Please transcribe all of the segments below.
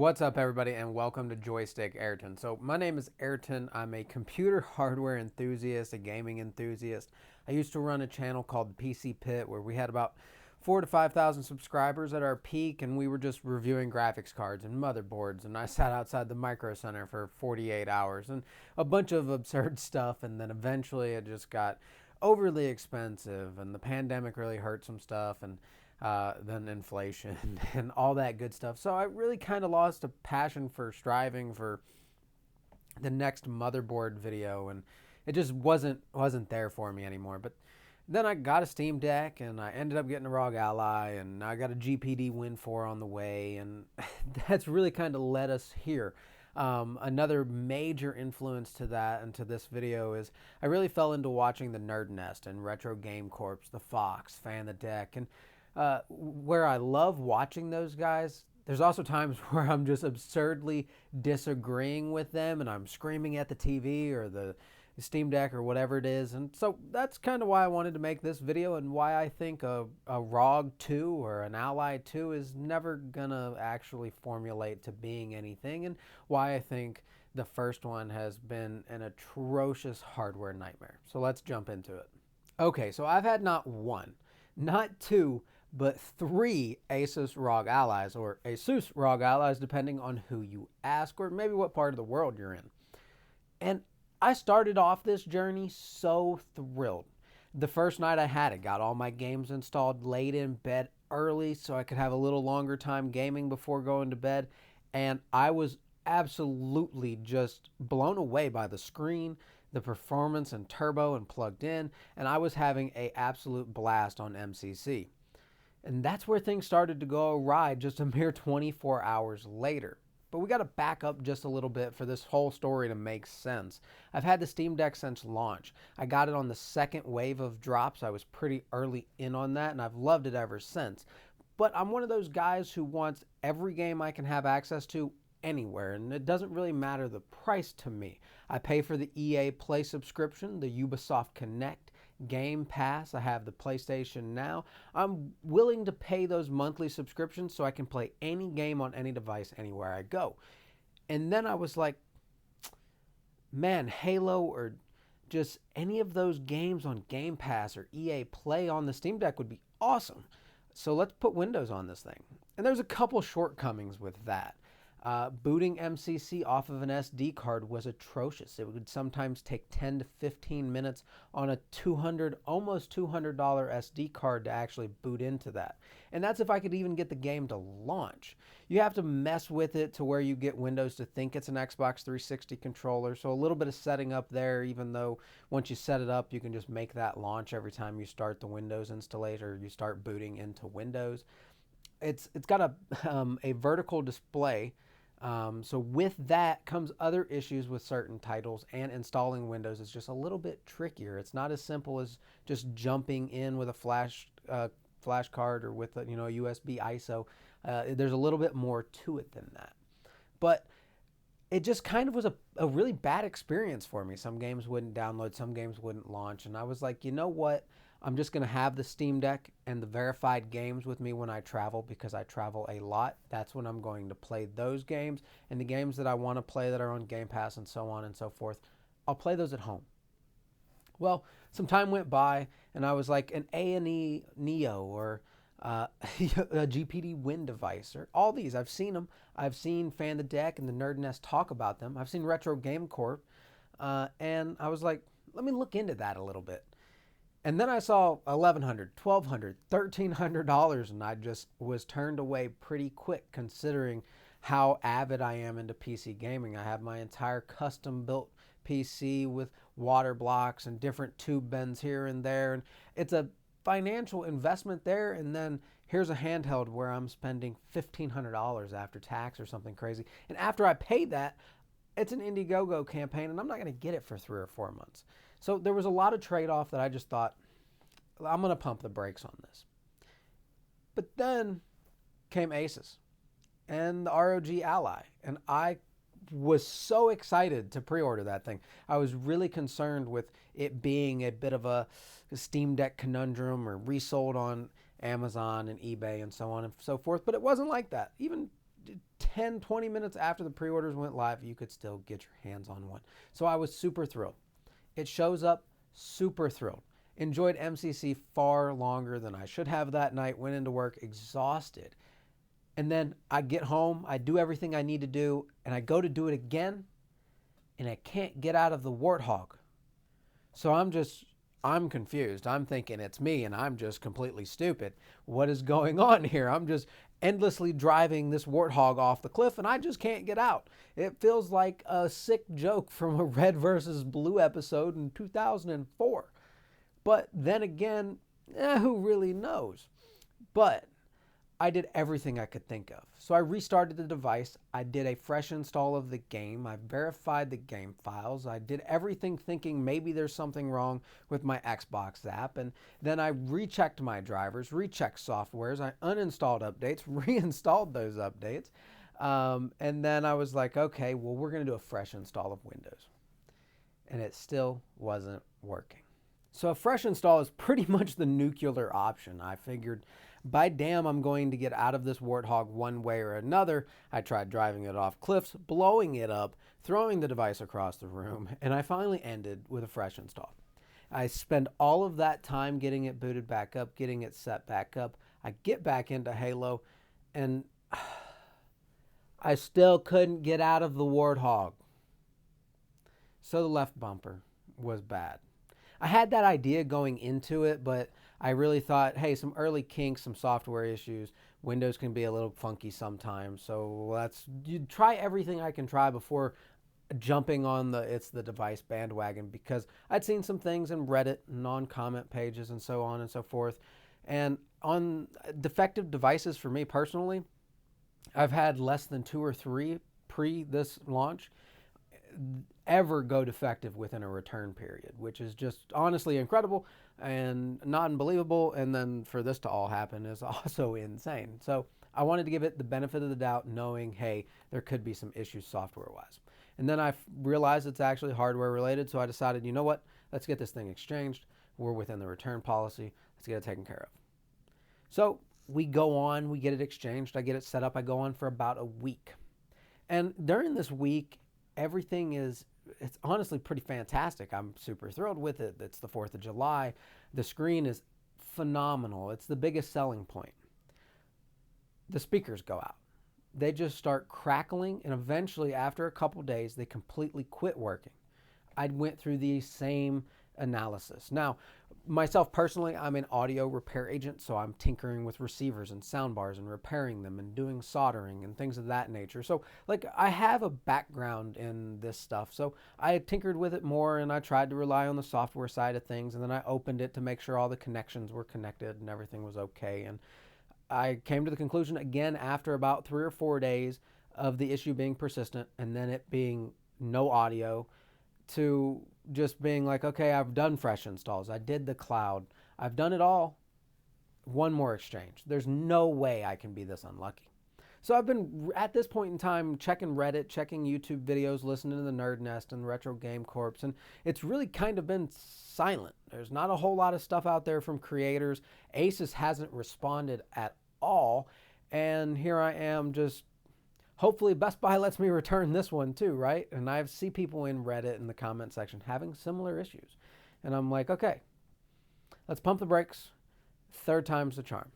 What's up, everybody, and welcome to Joystick Ayrton. So my name is Ayrton. I'm a computer hardware enthusiast, a gaming enthusiast. I used to run a channel called PC Pit where we had about 4,000 to 5,000 subscribers at our peak, and we were just reviewing graphics cards and motherboards, and I sat outside the Micro Center for 48 hours and a bunch of absurd stuff, and then eventually it just got overly expensive, and the pandemic really hurt some stuff, and then inflation and all that good stuff. So I really kind of lost a passion for striving for the next motherboard video, and it just wasn't there for me anymore. But then I got a Steam Deck, and I ended up getting a ROG Ally, and I got a GPD Win 4 on the way, and that's really kind of led us here. Another major influence to that and to this video is I really fell into watching the Nerd Nest and Retro Game Corps, the Phawx, Fan the Deck, and where I love watching those guys, there's also times where I'm just absurdly disagreeing with them and I'm screaming at the TV or the Steam Deck or whatever it is. And so that's kind of why I wanted to make this video, and why I think a ROG 2 or an Ally 2 is never gonna actually formulate to being anything, and why I think the first one has been an atrocious hardware nightmare. So let's jump into it. Okay, so I've had not one, not two, but three ASUS Rog Allies, or ASUS Rog Allies, depending on who you ask, or maybe what part of the world you're in. And I started off this journey so thrilled. The first night I had it, got all my games installed, laid in bed early so I could have a little longer time gaming before going to bed, and I was absolutely just blown away by the screen, the performance and turbo and plugged in, and I was having an absolute blast on MCC. And that's where things started to go awry just a mere 24 hours later. But we got to back up just a little bit for this whole story to make sense. I've had the Steam Deck since launch. I got it on the second wave of drops. I was pretty early in on that, and I've loved it ever since. But I'm one of those guys who wants every game I can have access to anywhere, and it doesn't really matter the price to me. I pay for the EA Play subscription, the Ubisoft Connect, Game Pass. I have the PlayStation Now. I'm willing to pay those monthly subscriptions so I can play any game on any device anywhere I go. And then I was like, man, Halo or just any of those games on Game Pass or EA Play on the Steam Deck would be awesome. So let's put Windows on this thing. And there's a couple shortcomings with that. Booting MCC off of an SD card was atrocious. It would sometimes take 10 to 15 minutes on a almost $200 SD card to actually boot into that. And that's if I could even get the game to launch. You have to mess with it to where you get Windows to think it's an Xbox 360 controller. So a little bit of setting up there, even though once you set it up, you can just make that launch every time you start the Windows installation or you start booting into Windows. It's got a vertical display. So with that comes other issues with certain titles, and installing Windows is just a little bit trickier. It's not as simple as just jumping in with a flash card or with a USB ISO. There's a little bit more to it than that. But it just kind of was a really bad experience for me. Some games wouldn't download, some games wouldn't launch, and I was like, you know what? I'm just going to have the Steam Deck and the verified games with me when I travel, because I travel a lot. That's when I'm going to play those games, and the games that I want to play that are on Game Pass and so on and so forth, I'll play those at home. Well, some time went by, and I was like, an A&E Neo or a GPD Win device, or all these. I've seen them. I've seen Fan the Deck and the Nerd Nest talk about them. I've seen Retro Game Corp, and I was like, let me look into that a little bit. And then I saw $1,100, $1,200, $1,300, and I just was turned away pretty quick, considering how avid I am into PC gaming. I have my entire custom-built PC with water blocks and different tube bends here and there, and it's a financial investment there. And then here's a handheld where I'm spending $1,500 after tax or something crazy. And after I pay that, it's an Indiegogo campaign, and I'm not going to get it for 3 or 4 months. So there was a lot of trade-off that I just thought, I'm going to pump the brakes on this. But then came ASUS and the ROG Ally, and I was so excited to pre-order that thing. I was really concerned with it being a bit of a Steam Deck conundrum or resold on Amazon and eBay and so on and so forth, but it wasn't like that. Even 10, 20 minutes after the pre-orders went live, you could still get your hands on one. So I was super thrilled. It shows up, super thrilled. Enjoyed MCC far longer than I should have that night. Went into work exhausted. And then I get home, I do everything I need to do, and I go to do it again, and I can't get out of the Warthog. So I'm confused. I'm thinking it's me, and I'm just completely stupid. What is going on here? I'm just endlessly driving this Warthog off the cliff, and I just can't get out. It feels like a sick joke from a Red versus Blue episode in 2004. But then again, who really knows? But I did everything I could think of. So I restarted the device. I did a fresh install of the game. I verified the game files. I did everything thinking maybe there's something wrong with my Xbox app. And then I rechecked my drivers, rechecked softwares. I uninstalled updates, reinstalled those updates. And then I was like, okay, well, we're going to do a fresh install of Windows. And it still wasn't working. So a fresh install is pretty much the nuclear option. I figured, by damn, I'm going to get out of this Warthog one way or another. I tried driving it off cliffs, blowing it up, throwing the device across the room, and I finally ended with a fresh install. I spend all of that time getting it booted back up, getting it set back up. I get back into Halo, and I still couldn't get out of the Warthog. So the left bumper was bad. I had that idea going into it, but I really thought, hey, some early kinks, some software issues. Windows can be a little funky sometimes. So you try everything I can try before jumping on it's the device bandwagon, because I'd seen some things in Reddit and on comment pages and so on and so forth. And on defective devices, for me personally, I've had less than 2 or 3 pre this launch ever go defective within a return period, which is just honestly incredible and not unbelievable. And then for this to all happen is also insane. So I wanted to give it the benefit of the doubt, knowing, hey, there could be some issues software-wise. And then I realized it's actually hardware related. So I decided, you know what? Let's get this thing exchanged. We're within the return policy. Let's get it taken care of. So we go on, we get it exchanged. I get it set up. I go on for about a week. And during this week, it's honestly pretty fantastic. I'm super thrilled with it. It's the 4th of July. The screen is phenomenal. It's the biggest selling point. The speakers go out. They just start crackling, and eventually, after a couple days, they completely quit working. I went through the same analysis. Now, myself personally, I'm an audio repair agent, so I'm tinkering with receivers and soundbars and repairing them and doing soldering and things of that nature. So, I have a background in this stuff. So I tinkered with it more, and I tried to rely on the software side of things, and then I opened it to make sure all the connections were connected and everything was okay. And I came to the conclusion again after about 3 or 4 days of the issue being persistent and then it being no audio, to just being like, okay, I've done fresh installs. I did the cloud. I've done it all. One more exchange. There's no way I can be this unlucky. So I've been, at this point in time, checking Reddit, checking YouTube videos, listening to the Nerd Nest and Retro Game Corps, and it's really kind of been silent. There's not a whole lot of stuff out there from creators. ASUS hasn't responded at all, and here I am just, hopefully Best Buy lets me return this one too, right? And I see people in Reddit in the comment section having similar issues. And I'm like, okay, let's pump the brakes. 3rd time's the charm.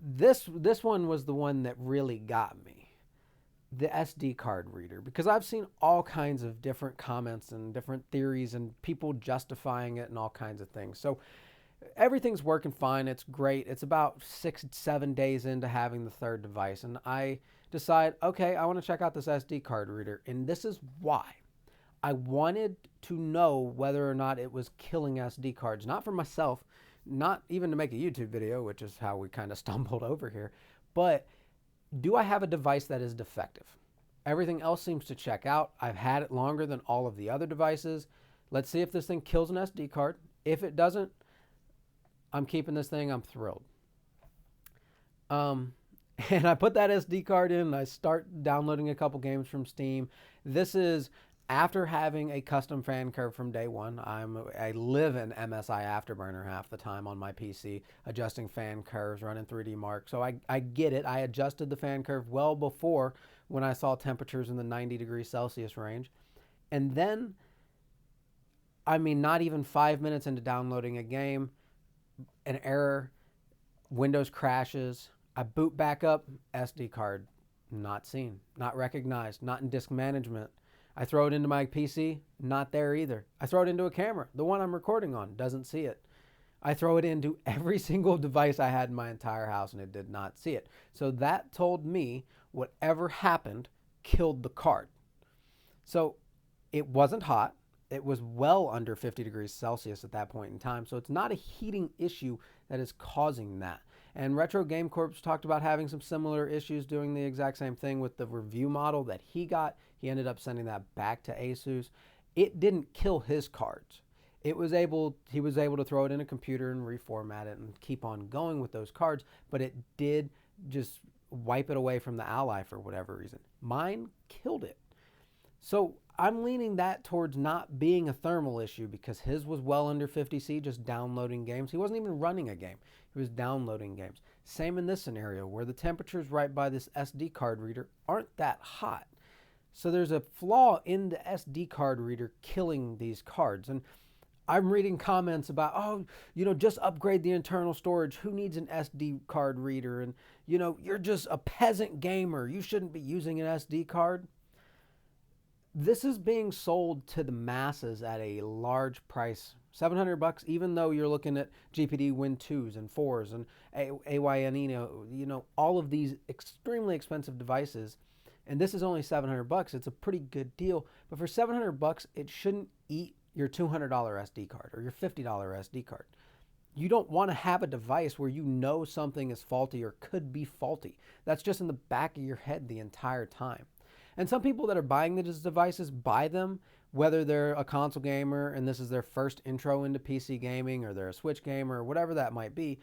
This one was the one that really got me. The SD card reader, because I've seen all kinds of different comments and different theories and people justifying it and all kinds of things. So everything's working fine. It's great. It's about 6-7 days into having the 3rd device. And I decide, okay, I want to check out this SD card reader. And this is why. I wanted to know whether or not it was killing SD cards. Not for myself, not even to make a YouTube video, which is how we kind of stumbled over here. But do I have a device that is defective? Everything else seems to check out. I've had it longer than all of the other devices. Let's see if this thing kills an SD card. If it doesn't, I'm keeping this thing. I'm thrilled. And I put that SD card in. I start downloading a couple games from Steam. This is After having a custom fan curve from day one, I live in MSI Afterburner half the time on my PC, adjusting fan curves, running 3D Mark. So I get it. I adjusted the fan curve well before when I saw temperatures in the 90 degrees Celsius range. And then, I mean, not even 5 minutes into downloading a game, an error, Windows crashes. I boot back up, SD card not seen, not recognized, not in disk management. I throw it into my PC, not there either. I throw it into a camera, the one I'm recording on doesn't see it. I throw it into every single device I had in my entire house and it did not see it. So that told me whatever happened killed the card. So it wasn't hot. It was well under 50 degrees Celsius at that point in time. So it's not a heating issue that is causing that. And Retro Game Corp talked about having some similar issues doing the exact same thing with the review model that he got. He ended up sending that back to ASUS. It didn't kill his cards. He was able to throw it in a computer and reformat it and keep on going with those cards, but it did just wipe it away from the Ally for whatever reason. Mine killed it. So I'm leaning that towards not being a thermal issue because his was well under 50C, just downloading games. He wasn't even running a game. He was downloading games. Same in this scenario where the temperatures right by this SD card reader aren't that hot. So there's a flaw in the SD card reader killing these cards. And I'm reading comments about, oh, just upgrade the internal storage. Who needs an SD card reader? And, you're just a peasant gamer. You shouldn't be using an SD card. This is being sold to the masses at a large price, $700, even though you're looking at GPD Win 2s and 4s and AYN, all of these extremely expensive devices. And this is only $700. It's a pretty good deal. But for $700, it shouldn't eat your $200 SD card or your $50 SD card. You don't want to have a device where something is faulty or could be faulty. That's just in the back of your head the entire time. And some people that are buying these devices buy them, whether they're a console gamer and this is their first intro into PC gaming, or they're a Switch gamer, or whatever that might be.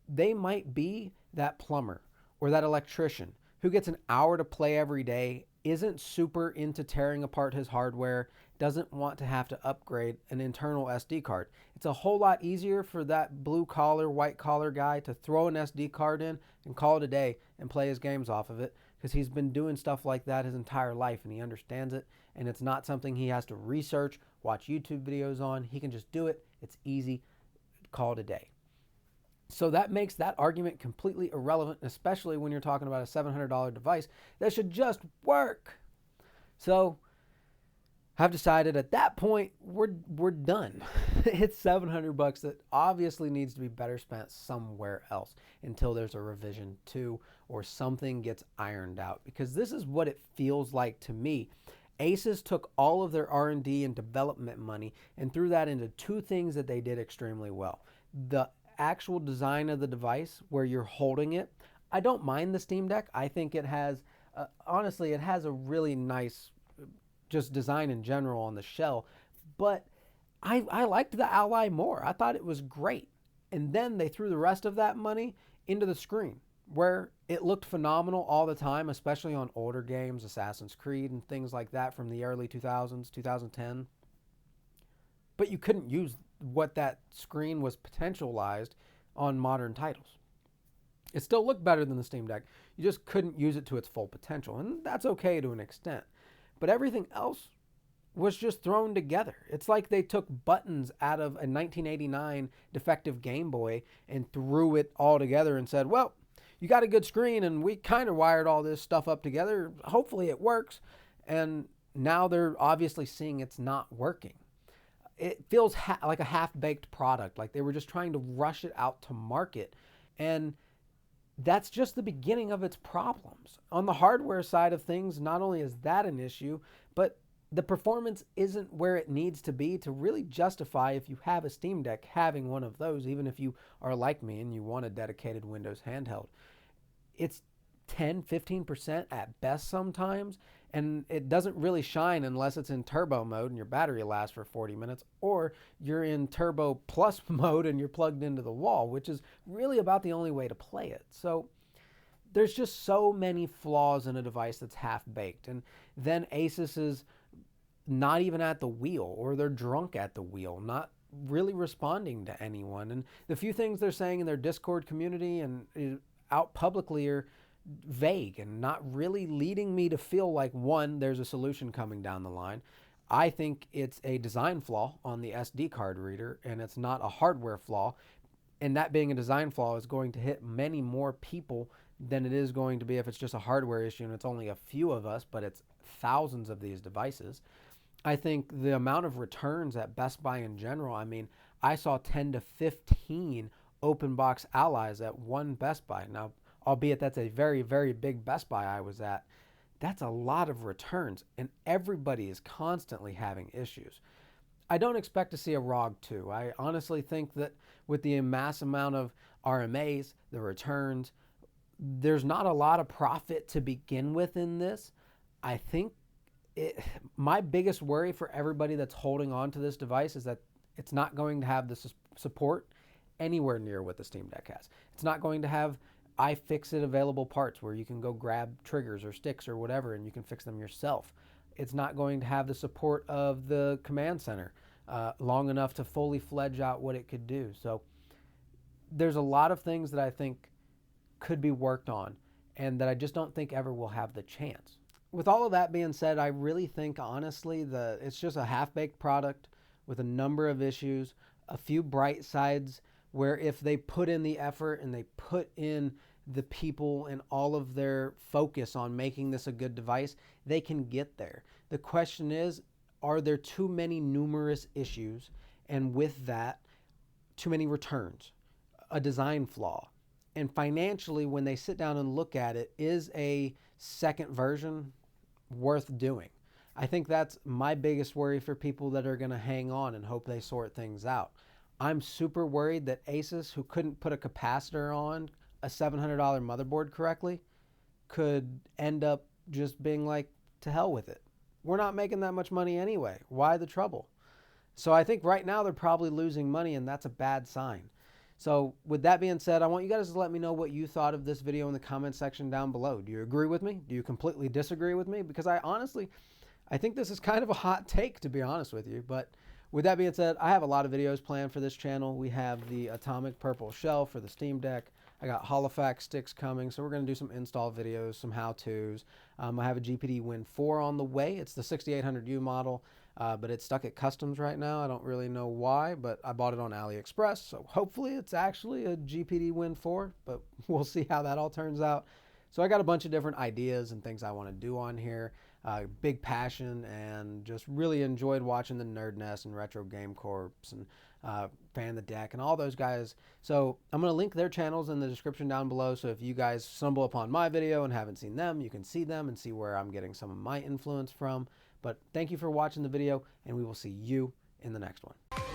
They might be that plumber or that electrician who gets an hour to play every day, isn't super into tearing apart his hardware, doesn't want to have to upgrade an internal SD card. It's a whole lot easier for that blue collar, white collar guy to throw an SD card in and call it a day and play his games off of it, because he's been doing stuff like that his entire life and he understands it, and it's not something he has to research, watch YouTube videos on. He can just do it. It's easy. Call it a day. So that makes that argument completely irrelevant, especially when you're talking about a $700 device that should just work. So I've decided at that point we're done. It's $700 that obviously needs to be better spent somewhere else until there's a revision 2 or something gets ironed out, because this is what it feels like to me. ASUS took all of their R&D and development money and threw that into two things that they did extremely well. The actual design of the device where you're holding it. I don't mind the Steam Deck. I think it has, honestly, it has a really nice just design in general on the shell, but I liked the Ally more. I thought it was great. And then they threw the rest of that money into the screen, where it looked phenomenal all the time, especially on older games, Assassin's Creed and things like that from the early 2000s, 2010. But you couldn't use what that screen was potentialized on modern titles. It still looked better than the Steam Deck. You just couldn't use it to its full potential, and that's okay to an extent. But everything else was just thrown together. It's like they took buttons out of a 1989 defective Game Boy and threw it all together and said, well, you got a good screen and we kind of wired all this stuff up together. Hopefully it works. And now they're obviously seeing it's not working. It feels like a half-baked product, like they were just trying to rush it out to market. And that's just the beginning of its problems. On the hardware side of things, not only is that an issue, but the performance isn't where it needs to be to really justify, if you have a Steam Deck, having one of those, even if you are like me and you want a dedicated Windows handheld. It's 10-15% at best sometimes, and it doesn't really shine unless it's in turbo mode and your battery lasts for 40 minutes, or you're in turbo plus mode and you're plugged into the wall, which is really about the only way to play it. So there's just so many flaws in a device that's half-baked. And then ASUS's not even at the wheel, or they're drunk at the wheel, not really responding to anyone. And the few things they're saying in their Discord community and out publicly are vague and not really leading me to feel like, one, there's a solution coming down the line. I think it's a design flaw on the SD card reader, and it's not a hardware flaw. And that being a design flaw is going to hit many more people than it is going to be if it's just a hardware issue and it's only a few of us, but it's thousands of these devices. I think the amount of returns at Best Buy in general, I mean, I saw 10 to 15 open box Allies at one Best Buy. Now, albeit that's a very, very big Best Buy I was at, that's a lot of returns, and everybody is constantly having issues. I don't expect to see a ROG 2. I honestly think that with the mass amount of RMAs, the returns, there's not a lot of profit to begin with in this. I think my biggest worry for everybody that's holding on to this device is that it's not going to have the support anywhere near what the Steam Deck has. It's not going to have iFixit available parts where you can go grab triggers or sticks or whatever and you can fix them yourself. It's not going to have the support of the command center long enough to fully fledge out what it could do. So there's a lot of things that I think could be worked on and that I just don't think ever will have the chance. With all of that being said, I really think, honestly, that it's just a half-baked product with a number of issues, a few bright sides where if they put in the effort and they put in the people and all of their focus on making this a good device, they can get there. The question is, are there too many numerous issues? And with that, too many returns, a design flaw. And financially, when they sit down and look at it, is a second version worth doing? I think that's my biggest worry for people that are going to hang on and hope they sort things out. I'm super worried that ASUS, who couldn't put a capacitor on a $700 motherboard correctly, could end up just being like, to hell with it. We're not making that much money anyway. Why the trouble? So I think right now they're probably losing money, and that's a bad sign. So with that being said, I want you guys to let me know what you thought of this video in the comment section down below. Do you agree with me? Do you completely disagree with me? Because I think this is kind of a hot take, to be honest with you. But with that being said, I have a lot of videos planned for this channel. We have the Atomic Purple Shell for the Steam Deck. I got Holofax sticks coming, so we're going to do some install videos, some how-tos. I have a GPD Win 4 on the way. It's the 6800U model, but it's stuck at customs right now. I don't really know why, but I bought it on AliExpress, so hopefully it's actually a GPD Win 4, but we'll see how that all turns out. So I got a bunch of different ideas and things I want to do on here. Big passion, and just really enjoyed watching the Nerd Nest and Retro Game Corps and Fan the Deck and all those guys. So I'm going to link their channels in the description down below. So if you guys stumble upon my video and haven't seen them, you can see them and see where I'm getting some of my influence from. But thank you for watching the video, and we will see you in the next one.